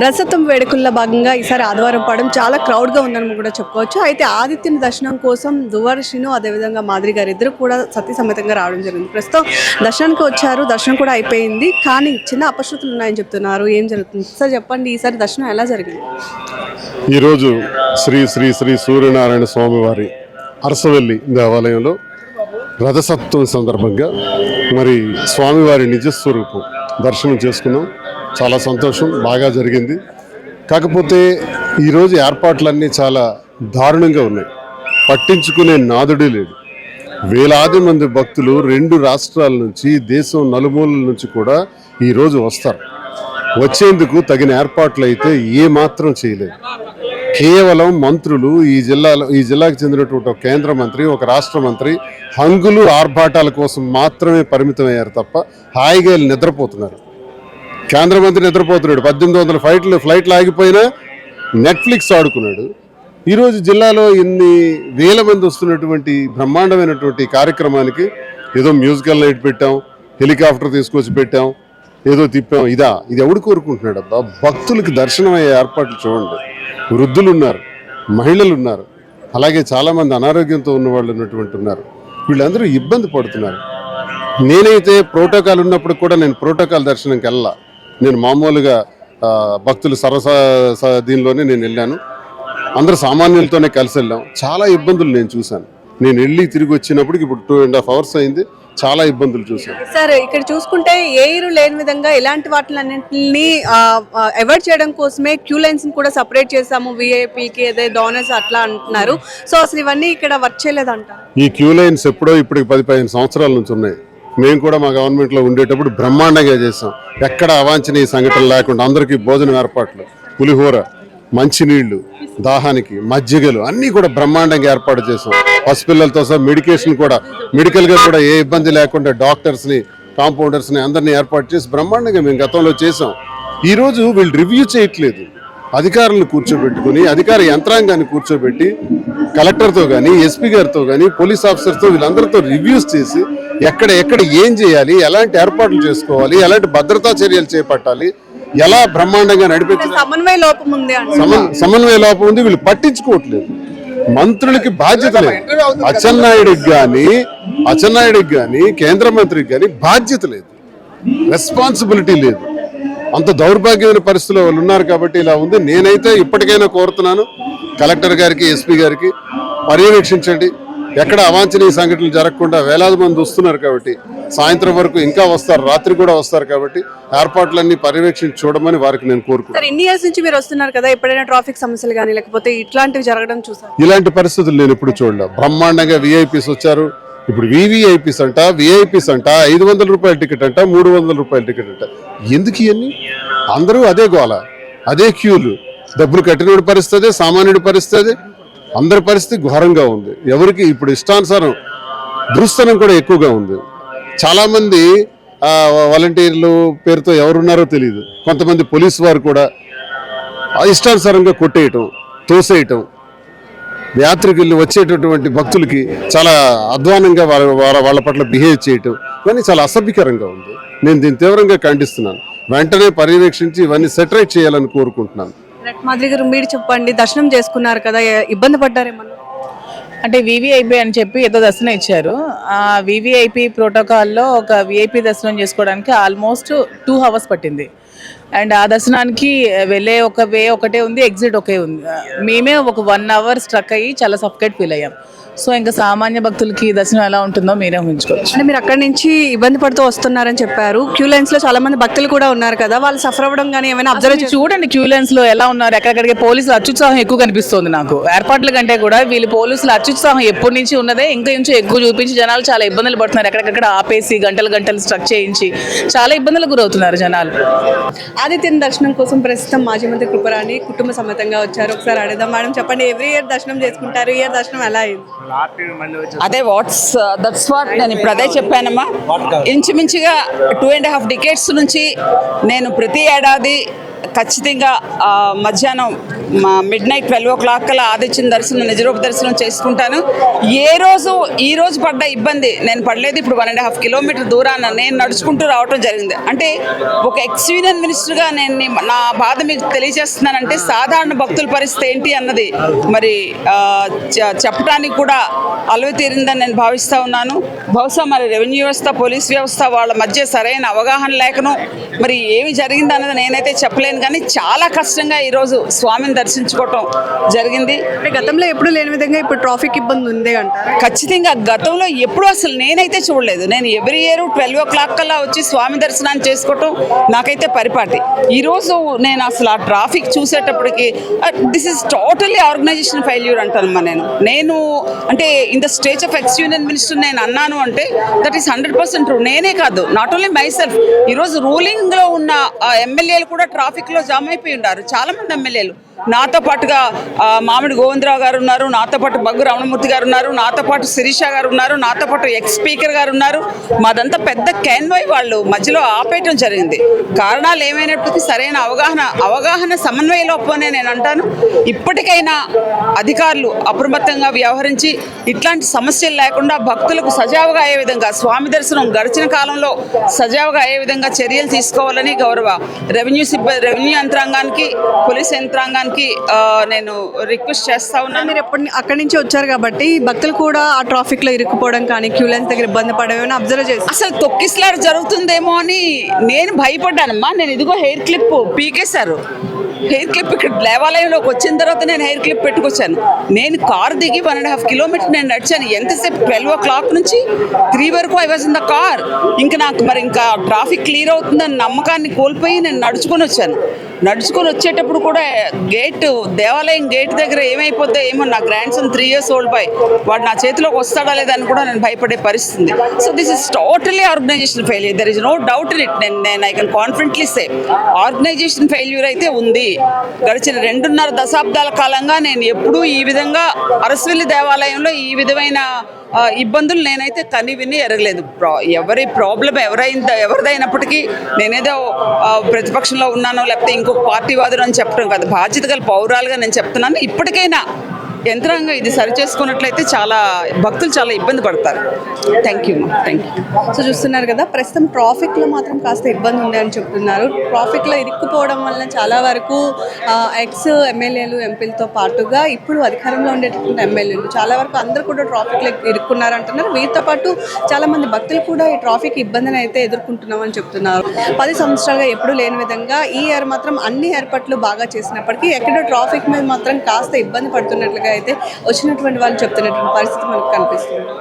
రథసప్తం వేడుకల్లో భాగంగా ఈసారి ఆదివారం పాడం చాలా క్రౌడ్గా ఉందని కూడా చెప్పుకోవచ్చు. అయితే ఆదిత్యుని దర్శనం కోసం దువర్షిను అదేవిధంగా మాదిరి గారు ఇద్దరు కూడా సతీ సమేతంగా రావడం జరిగింది. ప్రస్తుతం దర్శనానికి వచ్చారు, దర్శనం కూడా అయిపోయింది. కానీ చిన్న అపశృతులు ఉన్నాయని చెప్తున్నారు. ఏం జరుగుతుంది సార్ చెప్పండి, ఈసారి దర్శనం ఎలా జరిగింది? ఈరోజు శ్రీ శ్రీ శ్రీ సూర్యనారాయణ స్వామివారి అరసవెల్లి దేవాలయంలో రథసప్తమి సందర్భంగా మరి స్వామివారి నిజస్వరూపం దర్శనం చేసుకున్నాం. చాలా సంతోషం, బాగా జరిగింది. కాకపోతే ఈరోజు ఏర్పాట్లన్నీ చాలా దారుణంగా ఉన్నాయి. పట్టించుకునే నాదుడే లేడు. వేలాది మంది భక్తులు 2 రాష్ట్రాల నుంచి, దేశం నలుమూలల నుంచి కూడా ఈరోజు వస్తారు. వచ్చేందుకు తగిన ఏర్పాట్లు అయితే ఏమాత్రం చేయలేదు. కేవలం మంత్రులు, ఈ జిల్లాకు చెందినటువంటి ఒక కేంద్ర మంత్రి, ఒక రాష్ట్ర మంత్రి హంగులు ఆర్భాటాల కోసం మాత్రమే పరిమితమయ్యారు తప్ప హాయిగా నిద్రపోతున్నారు. కేంద్ర మంత్రి నిద్రపోతున్నాడు. 1800 ఫ్లైట్లు ఆగిపోయినా నెట్ఫ్లిక్స్ ఆడుకున్నాడు. ఈరోజు జిల్లాలో ఇన్ని వేల మంది వస్తున్నటువంటి బ్రహ్మాండమైనటువంటి కార్యక్రమానికి ఏదో మ్యూజికల్ నైట్ పెట్టాం, హెలికాప్టర్ తీసుకొచ్చి పెట్టాం, ఏదో తిప్పాం. ఇది ఎవడు కోరుకుంటున్నాడు? అబ్బా, భక్తులకి దర్శనం అయ్యే ఏర్పాట్లు చూడండి. వృద్ధులు ఉన్నారు, మహిళలు ఉన్నారు, అలాగే చాలామంది అనారోగ్యంతో ఉన్న వాళ్ళు ఉన్నటువంటి ఉన్నారు. వీళ్ళందరూ ఇబ్బంది పడుతున్నారు. నేనైతే ప్రోటోకాల్ ఉన్నప్పుడు కూడా నేను ప్రోటోకాల్ దర్శనంకి వెళ్ళా. నేను మామూలుగా భక్తులు దీనిలోనే నేను వెళ్ళాను. అందరూ సామాన్యులతోనే కలిసి వెళ్ళాం. చాలా ఇబ్బందులు నేను చూశాను. నేను వెళ్ళి తిరిగి వచ్చినప్పటికి ఇప్పుడు 2.5 hours అయింది. చాలా ఇబ్బందులు చూసాను సార్. ఇక్కడ చూసుకుంటే ఎయిర్ లేని విధంగా ఇలాంటి వాటిలన్నింటినీ అవాయిడ్ చేయడం కోసమే క్యూ లైన్స్ కూడా సపరేట్ చేసాము, విఐపీకి అదే డోనర్స్ అట్లా అంటున్నారు. సో అసలు ఇవన్నీ ఇక్కడ వర్క్ చేయలేదంట. ఈ క్యూ లైన్స్ ఎప్పుడో ఇప్పటికి 10-15 సంవత్సరాల నుంచి ఉన్నాయి. మేము కూడా మా గవర్నమెంట్లో ఉండేటప్పుడు బ్రహ్మాండంగా చేసాం. ఎక్కడ అవాంఛనీయ సంఘటనలు లేకుండా అందరికీ భోజనం ఏర్పాట్లు, పులిహోర, మంచినీళ్లు, దాహానికి మజ్జిగలు అన్నీ కూడా బ్రహ్మాండంగా ఏర్పాటు చేసాం. పసిపిల్లలతో సహా మెడికల్గా కూడా ఏ ఇబ్బంది లేకుండా డాక్టర్స్ని, కాంపౌండర్స్ని అందరినీ ఏర్పాటు చేసి బ్రహ్మాండంగా మేము గతంలో చేసాం. ఈరోజు వీళ్ళు రివ్యూ చేయట్లేదు. అధికారులను కూర్చోబెట్టుకుని, అధికార యంత్రాంగాన్ని కూర్చోబెట్టి కలెక్టర్తో కానీ, ఎస్పీ గారితో కానీ, పోలీస్ ఆఫీసర్తో వీళ్ళందరితో రివ్యూస్ చేసి ఎక్కడ ఏం చేయాలి, ఎలాంటి ఏర్పాట్లు చేసుకోవాలి, ఎలాంటి భద్రతా చర్యలు చేపట్టాలి, ఎలా బ్రహ్మాండంగా నడిపించాలి. సమన్వయ లోపం ఉంది. వీళ్ళు పట్టించుకోవట్లేదు. మంత్రులకి బాధ్యత లేదు. అచ్చెన్నాయుడికి కానీ కేంద్ర మంత్రికి కానీ బాధ్యత లేదు, రెస్పాన్సిబిలిటీ లేదు. అంత దౌర్భాగ్యమైన పరిస్థితుల్లో వాళ్ళు ఉన్నారు కాబట్టి ఇలా ఉంది. నేనైతే ఇప్పటికైనా కోరుతున్నాను కలెక్టర్ గారికి, ఎస్పీ గారికి, పర్యవేక్షించండి. ఎక్కడ అవాంఛనీయ సంఘటనలు జరగకుండా వేలాది మంది వస్తున్నారు కాబట్టి, సాయంత్రం వరకు ఇంకా వస్తారు, రాత్రి కూడా వస్తారు కాబట్టి ఏర్పాట్లన్నీ పర్యవేక్షించి చూడమని వారికి నేను కోరుకుంటున్నాను. ఇన్ని ఇయర్స్ నుంచి మీరు వస్తున్నారు కదా, ఎప్పుడైనా ట్రాఫిక్ సమస్యలు కానీ లేకపోతే ఇట్లాంటివి జరగడం చూసారు? ఇలాంటి పరిస్థితులు నేను ఎప్పుడు చూడలే. బ్రహ్మాండంగా విఐపీస్ వచ్చారు. ఇప్పుడు వివిఐపీస్ అంట, విఐపీస్ అంట, 500 రూపాయల టికెట్ అంట, 300 రూపాయల టికెట్ అంట. ఎందుకు ఇవన్నీ? అందరూ అదే గోల, అదే క్యూలు. డబ్బులు కట్టినోడి పరిస్థితి, సామాన్యుడి పరిస్థితి, అందరి పరిస్థితి ఘోరంగా ఉంది. ఎవరికి ఇప్పుడు ఇష్టానుసారం దురుస్తనం కూడా ఎక్కువగా ఉంది. చాలామంది వాలంటీర్లు పేరుతో ఎవరున్నారో తెలియదు. కొంతమంది పోలీసు వారు కూడా ఇష్టానుసారంగా కొట్టేయటం, తోసేయటం, యాత్రికులు వచ్చేటటువంటి భక్తులకి చాలా అధ్వానంగా వాళ్ళ పట్ల బిహేవ్ చేయటం, ఇవన్నీ చాలా అసభ్యకరంగా ఉంది. నేను దీన్ని తీవ్రంగా ఖండిస్తున్నాను. వెంటనే పర్యవేక్షించి ఇవన్నీ సెటరేట్ చేయాలని కోరుకుంటున్నాను. మాదిరి గారు, మీరు చెప్పండి, దర్శనం చేసుకున్నారు కదా, ఇబ్బంది పడ్డారేమన్నా? అంటే వివిఐపి అని చెప్పి ఏదో దర్శనం ఇచ్చారు. ఆ వివిఐపి ప్రోటోకాల్లో ఒక విఐపి దర్శనం చేసుకోవడానికి ఆల్మోస్ట్ 2 hours పట్టింది. అండ్ ఆ దర్శనానికి వెళ్ళే ఒక వే ఒకటే ఉంది, ఎగ్జిట్ ఒకే ఉంది. మేమే ఒక 1 hour స్ట్రక్ అయ్యి చాలా సఫికేట్ ఫీల్ అయ్యాం. సో ఇంకా సామాన్య భక్తులకి దర్శనం ఎలా ఉంటుందో మీరే ఊహించుకోవచ్చు. అంటే మీరు అక్కడి నుంచి ఇబ్బంది పడుతూ వస్తున్నారని చెప్పారు. క్యూ లైన్స్ లో చాలా మంది భక్తులు కూడా ఉన్నారు కదా, వాళ్ళు సఫర్ అవ్వడం కానీ ఏమైనా అబ్జర్వ్ చూడండి. క్యూ లైన్స్ లో ఎలా ఉన్నారు, ఎక్కడికి పోలీసులు అత్యుత్సాహం ఎక్కువ కనిపిస్తుంది నాకు. ఏర్పాట్ల కంటే కూడా వీళ్ళు పోలీసులు అత్యుత్సాహం ఎప్పటి నుంచి ఉన్నదే, ఇంకా కొంచెం ఎక్కువ చూపించి జనాలు చాలా ఇబ్బందులు పడుతున్నారు. ఎక్కడెక్కడ ఆపేసి గంటలు స్ట్రక్ చేయించి చాలా ఇబ్బందులకు గురవుతున్నారు జనాలు. ఆదిత్య దర్శనం కోసం ప్రస్తుతం మాజీ మంత్రి కృపరాణి కుటుంబ సమేతంగా వచ్చారు. ఒకసారి అడుగుదాం. మేడం చెప్పండి, ఎవ్రీ ఇయర్ దర్శనం చేసుకుంటారు, ఈ ఇయర్ దర్శనం ఎలా అయింది? అదే దట్స్ వాట్ నేను ఇప్పుడు అదే చెప్పానమ్మా. ఇంచుమించుగా 2.5 decades నుంచి నేను ప్రతి ఏడాది ఖచ్చితంగా మధ్యాహ్నం మిడ్ నైట్ 12 o'clock కల్లా ఆదిత్యం దర్శనం నిజరూప దర్శనం చేసుకుంటాను. ఈ రోజు పడ్డ ఇబ్బంది నేను పడలేదు. ఇప్పుడు 1.5 kilometer దూరాన నేను నడుచుకుంటూ రావటం జరిగింది. అంటే ఒక ఎక్స్ యూనియన్ మినిస్టర్గా నేను నా బాధ మీకు తెలియజేస్తున్నానంటే సాధారణ భక్తుల పరిస్థితి ఏంటి అన్నది మరి చెప్పడానికి కూడా అలవి తీరిందని నేను భావిస్తూ ఉన్నాను. బహుశా మరి రెవెన్యూ వ్యవస్థ, పోలీస్ వ్యవస్థ వాళ్ళ మధ్య సరైన అవగాహన లేకను మరి ఏమి జరిగింది అన్నది నేనైతే చెప్పలేను. కానీ చాలా కష్టంగా ఈరోజు స్వామిని దర్శించుకోవటం జరిగింది. అంటే గతంలో ఎప్పుడు లేని విధంగా ఇప్పుడు ట్రాఫిక్ ఇబ్బంది ఉంది అంటారు. ఖచ్చితంగా గతంలో ఎప్పుడు అసలు నేనైతే చూడలేదు. నేను ఎవ్రీ ఇయర్ 12 o'clock కల్లా వచ్చి స్వామి దర్శనాన్ని చేసుకోవటం నాకైతే పరిపాటి. ఈరోజు నేను అసలు ఆ ట్రాఫిక్ చూసేటప్పటికి this is totally organisation failure అంటానమ్మా. నేను అంటే in the stage of ex union minister నేను అన్నాను అంటే దట్ ఈస్ 100% ట్రూ. నేనే కాదు, నాట్ ఓన్లీ మై సెల్ఫ్. ఈరోజు రూలింగ్లో ఉన్న ఎమ్మెల్యేలు కూడా ట్రాఫిక్లో జామ్ అయిపోయి ఉన్నారు. చాలామంది ఎమ్మెల్యేలు నాతో పాటుగా మామిడి గోవిందరావు గారు ఉన్నారు, నాతో పాటు బగ్గు రమణమూర్తి గారు ఉన్నారు, నాతో పాటు శిరీష గారు ఉన్నారు, నాతో పాటు ఎక్స్ స్పీకర్ గారు ఉన్నారు. మాదంతా పెద్ద క్యాన్వాయ్ వాళ్ళు మధ్యలో ఆపేయటం జరిగింది. కారణాలు ఏమైనప్పటికీ సరైన అవగాహన సమన్వయ లోపమే నేను అంటాను. ఇప్పటికైనా అధికారులు అప్రమత్తంగా వ్యవహరించి ఇట్లాంటి సమస్యలు లేకుండా భక్తులకు సజావుగా అయ్యే విధంగా స్వామి దర్శనం గడిచిన కాలంలో సజావుగా అయ్యే విధంగా చర్యలు తీసుకోవాలని గౌరవ రెవెన్యూ యంత్రాంగానికి, పోలీస్ యంత్రాంగానికి నేను రిక్వెస్ట్ చేస్తా ఉన్నాను. మీరు అక్కడి నుంచి వచ్చారు కాబట్టి భక్తులు కూడా ఆ ట్రాఫిక్ లో ఇరుక్కుపోవడం కానీ క్యూ లైన్స్ దగ్గర ఇబ్బంది పడేమని అబ్జర్వ్ చేసి అసలు తొక్కిసలాట జరుగుతుందేమో అని నేను భయపడ్డానమ్మా. నేను ఇదిగో హెయిర్ క్లిప్ పీకేశారు. హెయిర్ క్లిప్ ఇక్కడ దేవాలయంలోకి వచ్చిన తర్వాత నేను హెయిర్ క్లిప్ పెట్టుకొచ్చాను. నేను కార్ దిగి 1.5 kilometer నేను నడిచాను. ఎంతసేపు 12 o'clock నుంచి 3 వరకు I was in the car. ఇంకా ట్రాఫిక్ క్లియర్ అవుతుందని నమ్మకాన్ని కోల్పోయి నేను నడుచుకొని వచ్చాను. నడుచుకొని వచ్చేటప్పుడు కూడా దేవాలయం గేట్ దగ్గర ఏమైపోద్దో ఏమో. నా grandson 3 years old boy, వాడు నా చేతిలోకి వస్తాడా లేదని కూడా నేను భయపడే పరిస్థితి. So this is totally organisation failure. There is no doubt in it. నేను I can confidently say organisation failure అయితే ఉంది. గడిచిన 2.5 దశాబ్దాల కాలంగా నేను ఎప్పుడూ ఈ విధంగా అరసవెల్లి దేవాలయంలో ఈ విధమైన ఇబ్బందులు నేనైతే కని విని ఎరగలేదు. ఎవరి ప్రాబ్లం ఎవరిదైనప్పటికీ నేనేదో ప్రతిపక్షంలో ఉన్నానో లేకపోతే ఇంకొక పార్టీ వాదులు అని చెప్పడం కాదు, బాధ్యత గల పౌరాలుగా నేను చెప్తున్నాను. ఇప్పటికైనా యంత్రాంగం ఇది సరి చేసుకున్నట్లయితే భక్తులు చాలా ఇబ్బంది పడతారు. Thank you. సో చూస్తున్నారు కదా, ప్రస్తుతం ట్రాఫిక్లో మాత్రం కాస్త ఇబ్బంది ఉంది అని చెప్తున్నారు. ట్రాఫిక్లో ఇరుక్కుపోవడం వల్ల చాలా వరకు ఎక్స్ ఎమ్మెల్యేలు, ఎంపీలతో పాటుగా ఇప్పుడు అధికారంలో ఉండేటటువంటి ఎమ్మెల్యేలు చాలా వరకు అందరూ కూడా ట్రాఫిక్లో ఇరుక్కున్నారు అంటున్నారు. వీరితో పాటు చాలామంది భక్తులు కూడా ఈ ట్రాఫిక్ ఇబ్బందిని అయితే ఎదుర్కొంటున్నామని చెప్తున్నారు. 10 సంవత్సరాలుగా ఎప్పుడూ లేని విధంగా ఈ ఇయర్ మాత్రం అన్ని ఏర్పాట్లు బాగా చేసినప్పటికీ ఎక్కడో ట్రాఫిక్ మీద మాత్రం కాస్త ఇబ్బంది పడుతున్నట్లుగా అయితే వచ్చినటువంటి వాళ్ళు చెప్తున్నటువంటి పరిస్థితి మనకు కనిపిస్తుంది.